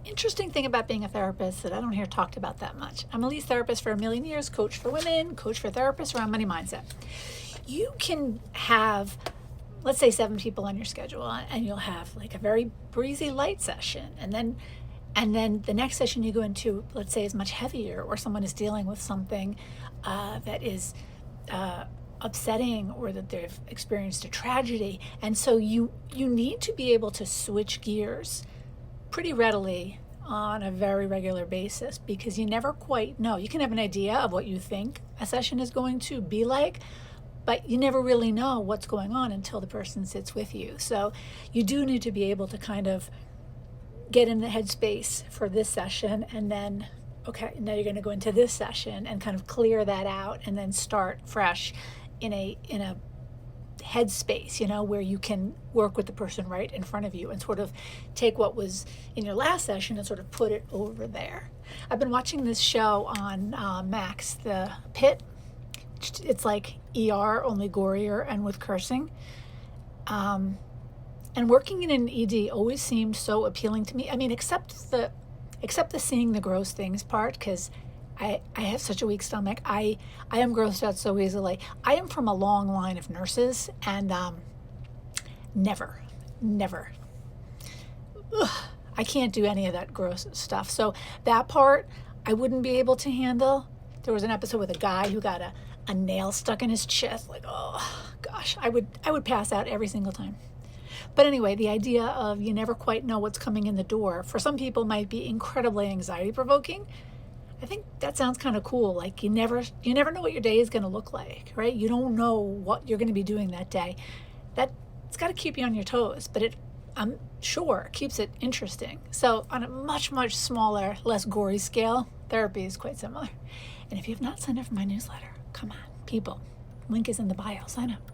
interesting thing about being a therapist that I don't hear talked about that much. I'm a lead therapist for a million years, coach for women, coach for therapists around money mindset. You can have, let's say, 7 people on your schedule, and you'll have like a very breezy light session, and then the next session you go into, let's say, is much heavier, or someone is dealing with something that is upsetting, or that they've experienced a tragedy. And so you need to be able to switch gears pretty readily on a very regular basis, because you never quite know. You can have an idea of what you think a session is going to be like, but you never really know what's going on until the person sits with you. So you do need to be able to kind of get in the headspace for this session, and then, okay, now you're going to go into this session and kind of clear that out, and then start fresh in a headspace, where you can work with the person right in front of you and sort of take what was in your last session and sort of put it over there. I've been watching this show on Max, The Pit. It's like ER, only gorier and with cursing. And working in an ED always seemed so appealing to me. I mean, except the seeing the gross things part, because I have such a weak stomach. I am grossed out so easily. I am from a long line of nurses, and never. Ugh, I can't do any of that gross stuff. So that part I wouldn't be able to handle. There was an episode with a guy who got a nail stuck in his chest. Like, oh gosh, I would pass out every single time. But anyway, the idea of you never quite know what's coming in the door, for some people might be incredibly anxiety provoking. I think that sounds kind of cool. Like you never know what your day is going to look like, right? You don't know what you're going to be doing that day. It's got to keep you on your toes, but I'm sure, keeps it interesting. So on a much, much smaller, less gory scale, therapy is quite similar. And if you have not signed up for my newsletter, come on, people. Link is in the bio. Sign up.